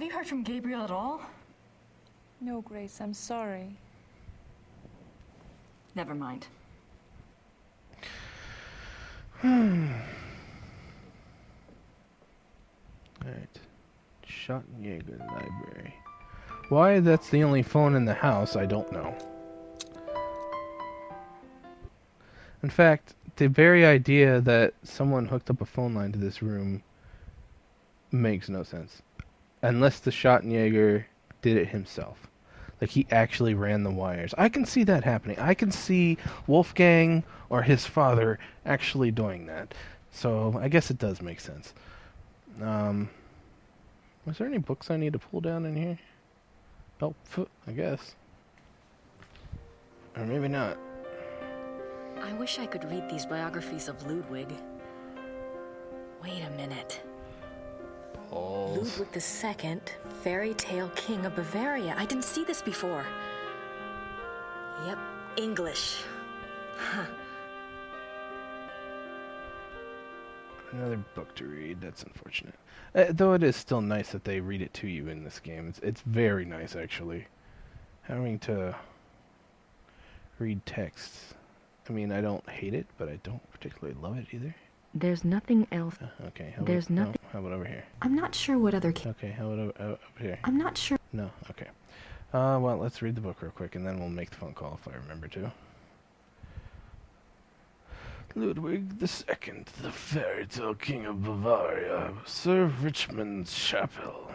Have you heard from Gabriel at all? No, Grace, I'm sorry. Never mind. Alright. Schottenjäger Library. Why that's the only phone in the house, I don't know. In fact, the very idea that someone hooked up a phone line to this room makes no sense. Unless the Schottenjäger did it himself. Like, he actually ran the wires. I can see that happening. I can see Wolfgang or his father actually doing that. So, I guess it does make sense. Was there any books I need to pull down in here? Oh, I guess. Or maybe not. I wish I could read these biographies of Ludwig. Wait a minute. Ludwig II, fairy tale king of Bavaria. I didn't see this before. Yep, English. Huh. Another book to read. That's unfortunate. Though it is still nice that they read it to you in this game. It's very nice, actually. Having to read text. I mean, I don't hate it, but I don't particularly love it either. There's nothing else. Okay. There's nothing. How about over here? I'm not sure what other. Okay. How about over here? I'm not sure. No. Okay. Well, let's read the book real quick, and then we'll make the phone call if I remember to. Ludwig II, the fairy tale king of Bavaria, Sir Richmond's Chapel.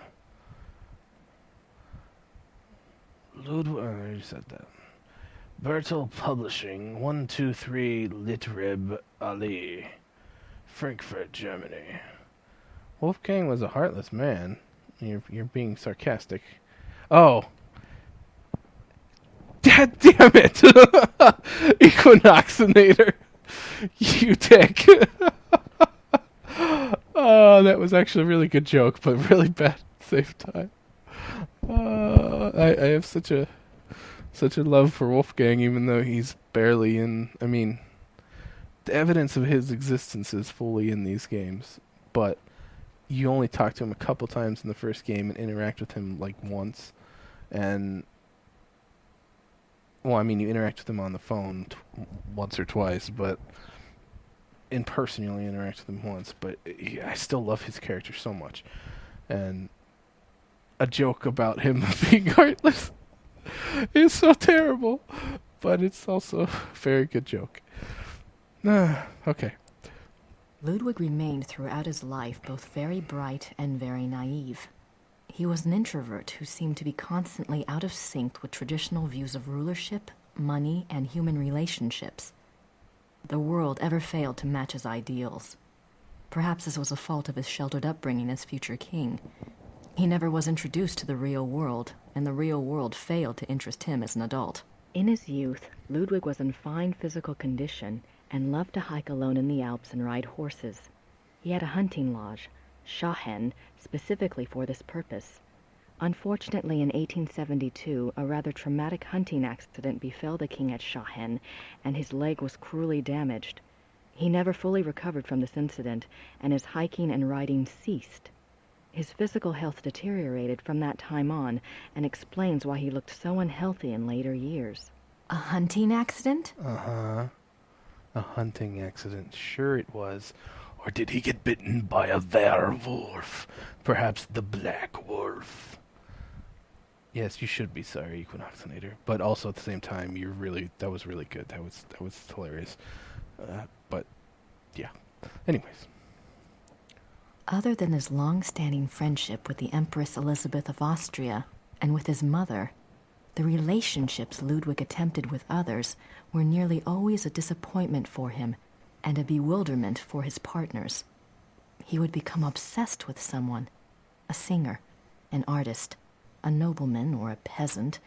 Ludwig, I already said that. Bertel Publishing, 123 Litrib Allee, Frankfurt, Germany. Wolfgang was a heartless man. You're being sarcastic. Oh. God damn it! Equinoxinator. You dick. Oh, that was actually a really good joke, but really bad at the same time. I have such a love for Wolfgang, even though he's barely in. I mean, the evidence of his existence is fully in these games, but you only talk to him a couple times in the first game and interact with him like once, and well, I mean, you interact with him on the phone once or twice, but in person you only interact with him once. But I still love his character so much, and a joke about him being heartless is so terrible, but it's also a very good joke. Okay. Ludwig remained throughout his life both very bright and very naive. He was an introvert who seemed to be constantly out of sync with traditional views of rulership, money, and human relationships. The world ever failed to match his ideals. Perhaps this was a fault of his sheltered upbringing as future king. He never was introduced to the real world, and the real world failed to interest him as an adult. In his youth, Ludwig was in fine physical condition and loved to hike alone in the Alps and ride horses. He had a hunting lodge, Schahen, specifically for this purpose. Unfortunately, in 1872, a rather traumatic hunting accident befell the king at Schahen, and his leg was cruelly damaged. He never fully recovered from this incident, and his hiking and riding ceased. His physical health deteriorated from that time on, and explains why he looked so unhealthy in later years. A hunting accident? Uh-huh. A hunting accident. Sure it was. Or did he get bitten by a werewolf? Perhaps the Black Wolf. Yes, you should be sorry, Equinoxinator. But also at the same time, that was really good. That was hilarious. But, yeah. Anyways. Other than his long-standing friendship with the Empress Elizabeth of Austria and with his mother, the relationships Ludwig attempted with others were nearly always a disappointment for him and a bewilderment for his partners. He would become obsessed with someone, a singer, an artist, a nobleman or a peasant,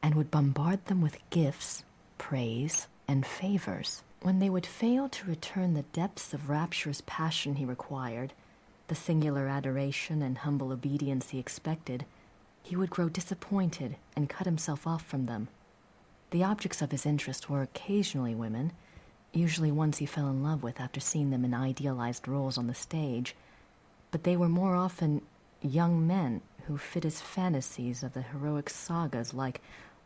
and would bombard them with gifts, praise, and favors. When they would fail to return the depths of rapturous passion he required, the singular adoration and humble obedience he expected, he would grow disappointed and cut himself off from them. The objects of his interest were occasionally women, usually ones he fell in love with after seeing them in idealized roles on the stage, but they were more often young men who fit his fantasies of the heroic sagas like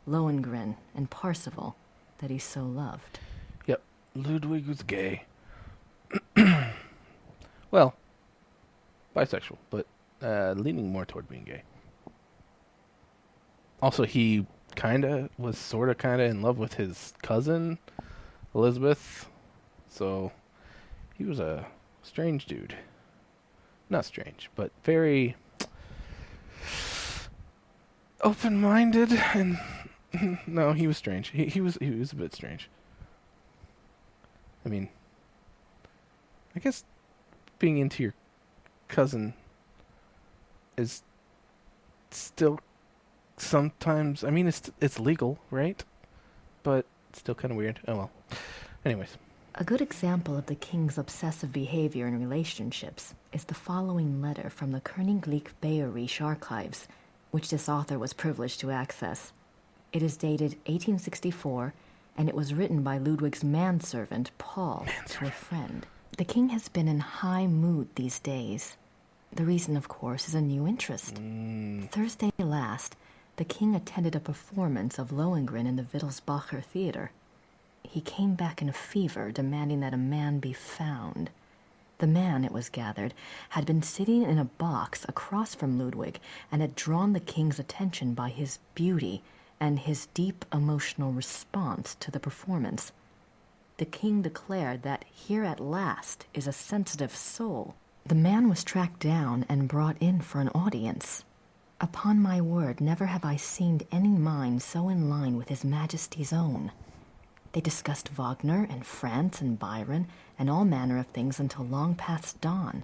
Lohengrin and Parsifal that he so loved. Yep, Ludwig was gay. Well, bisexual, but leaning more toward being gay. Also, he was sort of in love with his cousin, Elizabeth. So, he was a strange dude. Not strange, but very open-minded, and no, he was strange. He was a bit strange. I mean, I guess being into your cousin is still sometimes, I mean, it's legal, right? But it's still kind of weird. Oh well. Anyways. A good example of the king's obsessive behavior in relationships is the following letter from the Königlich Bayerische archives, which this author was privileged to access. It is dated 1864, and it was written by Ludwig's manservant, Paul, to a friend. The king has been in high mood these days. The reason, of course, is a new interest. Thursday last, the king attended a performance of Lohengrin in the Wittelsbacher Theater. He came back in a fever, demanding that a man be found. The man, it was gathered, had been sitting in a box across from Ludwig and had drawn the king's attention by his beauty and his deep emotional response to the performance. The king declared that here at last is a sensitive soul. The man was tracked down and brought in for an audience. Upon my word, never have I seen any mind so in line with His Majesty's own. They discussed Wagner and France and Byron and all manner of things until long past dawn.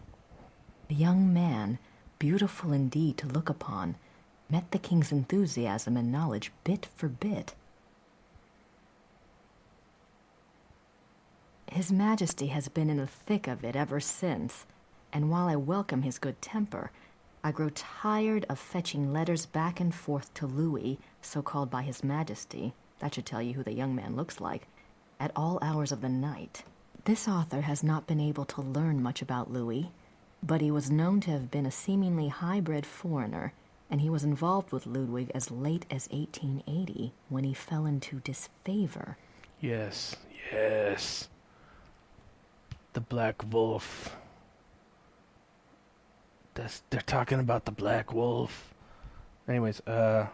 The young man, beautiful indeed to look upon, met the king's enthusiasm and knowledge bit for bit. His Majesty has been in the thick of it ever since, and while I welcome his good temper, I grow tired of fetching letters back and forth to Louis, so called by His Majesty, that should tell you who the young man looks like, at all hours of the night. This author has not been able to learn much about Louis, but he was known to have been a seemingly high-bred foreigner, and he was involved with Ludwig as late as 1880, when he fell into disfavor. Yes. The Black Wolf. They're talking about the Black Wolf. Anyways, I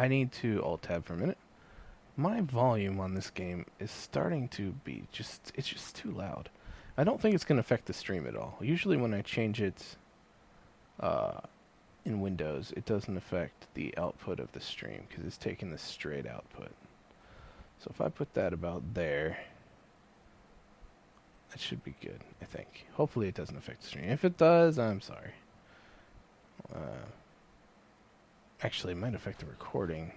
need to alt-tab for a minute. My volume on this game is starting to be it's just too loud. I don't think it's going to affect the stream at all. Usually when I change it in Windows, it doesn't affect the output of the stream because it's taking the straight output. So if I put that about there, that should be good, I think. Hopefully it doesn't affect the stream. If it does, I'm sorry. Actually, it might affect the recording.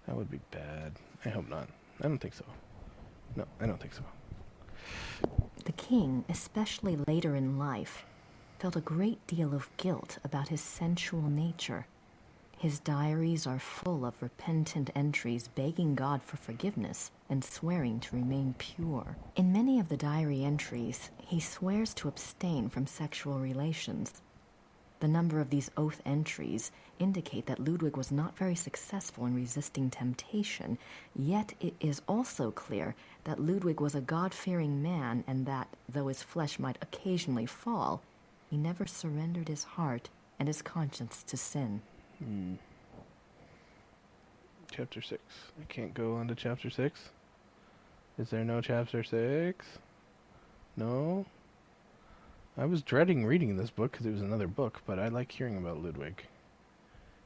That would be bad. I hope not. I don't think so. No, I don't think so. The king, especially later in life, felt a great deal of guilt about his sensual nature. His diaries are full of repentant entries begging God for forgiveness and swearing to remain pure. In many of the diary entries, he swears to abstain from sexual relations. The number of these oath entries indicate that Ludwig was not very successful in resisting temptation, yet it is also clear that Ludwig was a God-fearing man and that, though his flesh might occasionally fall, he never surrendered his heart and his conscience to sin. Chapter 6. I can't go on to Chapter 6? Is there no Chapter 6? No? I was dreading reading this book because it was another book, but I like hearing about Ludwig.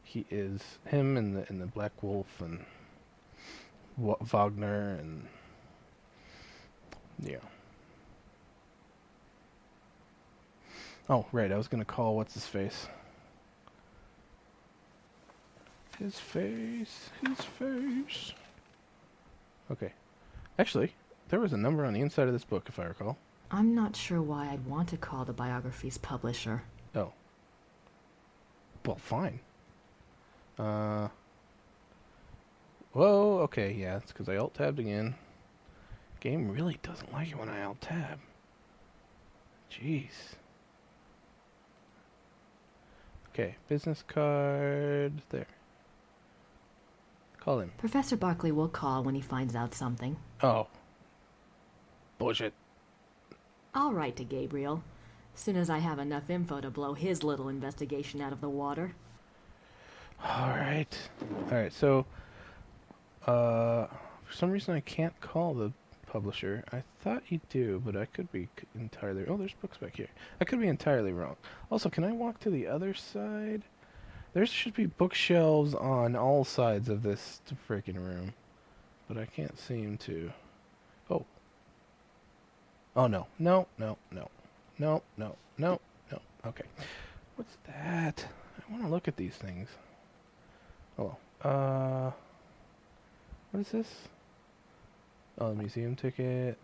He is him and the Black Wolf and Wagner and yeah. Oh, right, I was going to call what's his face. His face. Okay. Actually, there was a number on the inside of this book, if I recall. I'm not sure why I'd want to call the biography's publisher. Oh. Well, fine. Whoa, okay, yeah, it's because I alt-tabbed again. Game really doesn't like it when I alt-tab. Jeez. Okay, business card. There. Call him. Professor Barkley will call when he finds out something. Oh. Bullshit. I'll write to Gabriel, soon as I have enough info to blow his little investigation out of the water. Alright. Alright, so, for some reason I can't call the publisher. I thought you do, but I could be entirely... Oh, there's books back here. I could be entirely wrong. Also, can I walk to the other side? There should be bookshelves on all sides of this freaking room, but I can't seem to... Oh. Oh, no. No, no, no. No, no, no, no. Okay. What's that? I want to look at these things. Oh, what is this? Oh, the museum ticket.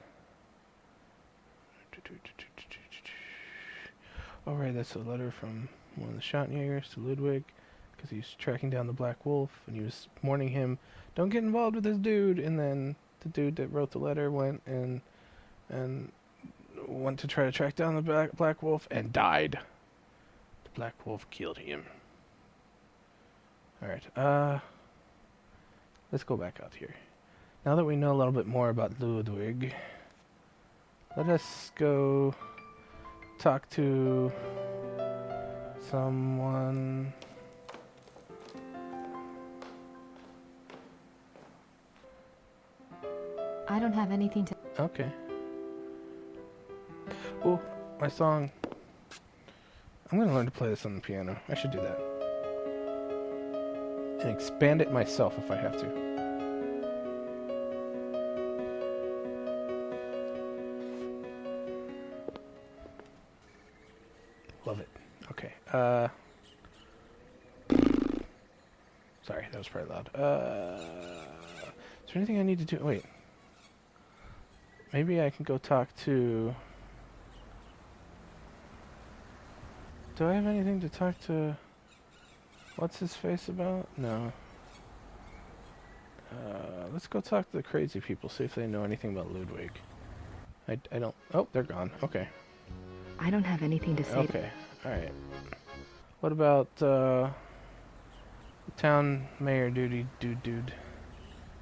Oh, right, that's a letter from one of the Schottenjägers to Ludwig, because he's tracking down the Black Wolf, and he was warning him, don't get involved with this dude, and then the dude that wrote the letter went and went to try to track down the Black Wolf, and died. The Black Wolf killed him. Alright, let's go back out here. Now that we know a little bit more about Ludwig, let us go talk to someone. I don't have anything to... Okay. Oh, my song. I'm gonna learn to play this on the piano. I should do that. And expand it myself if I have to. Love it. Okay. Sorry, that was probably loud. Is there anything I need to do? Wait. Maybe I can go talk to... Do I have anything to talk to... What's his face about? No. Let's go talk to the crazy people, see if they know anything about Ludwig. I don't... Oh, they're gone. Okay. I don't have anything to say. Okay, alright. What about, the town mayor dude?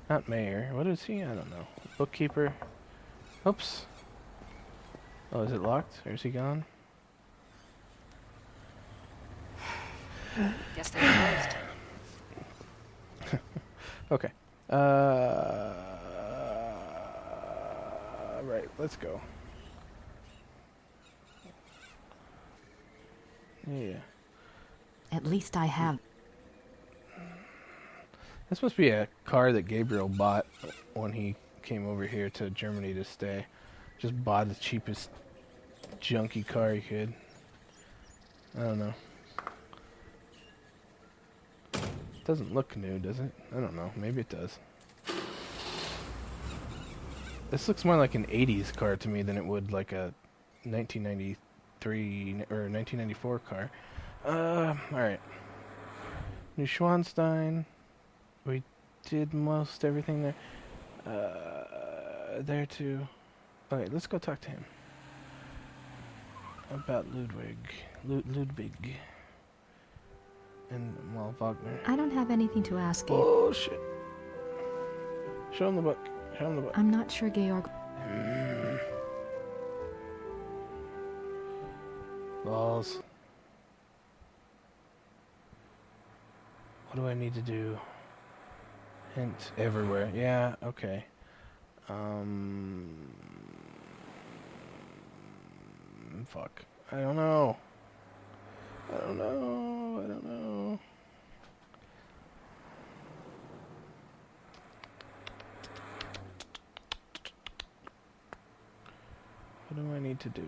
Not mayor. What is he? I don't know. Bookkeeper. Oops. Oh, is it locked? Or is he gone? Guess they're closed. Okay. Right, let's go. Yeah. At least I have... This must be a car that Gabriel bought when he came over here to Germany to stay. Just bought the cheapest junky car he could. I don't know. Doesn't look new, does it? I don't know. Maybe it does. This looks more like an 80s car to me than it would like a 1993 or 1994 car. Alright. New Schwanstein. We did most everything there. There too. Okay, let's go talk to him. About Ludwig. Ludwig. And, well, Wagner. I don't have anything to ask you. Oh, shit. Show him the book. Show him the book. I'm not sure Georg... Balls. What do I need to do? Hint everywhere. Yeah, okay. Fuck. I don't know. I don't know. What do I need to do?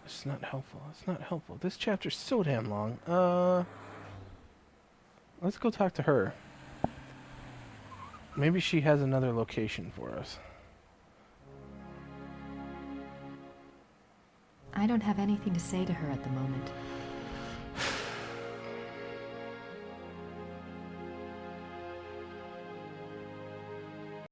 It's not helpful. It's not helpful. This chapter's so damn long. Let's go talk to her. Maybe she has another location for us. I don't have anything to say to her at the moment.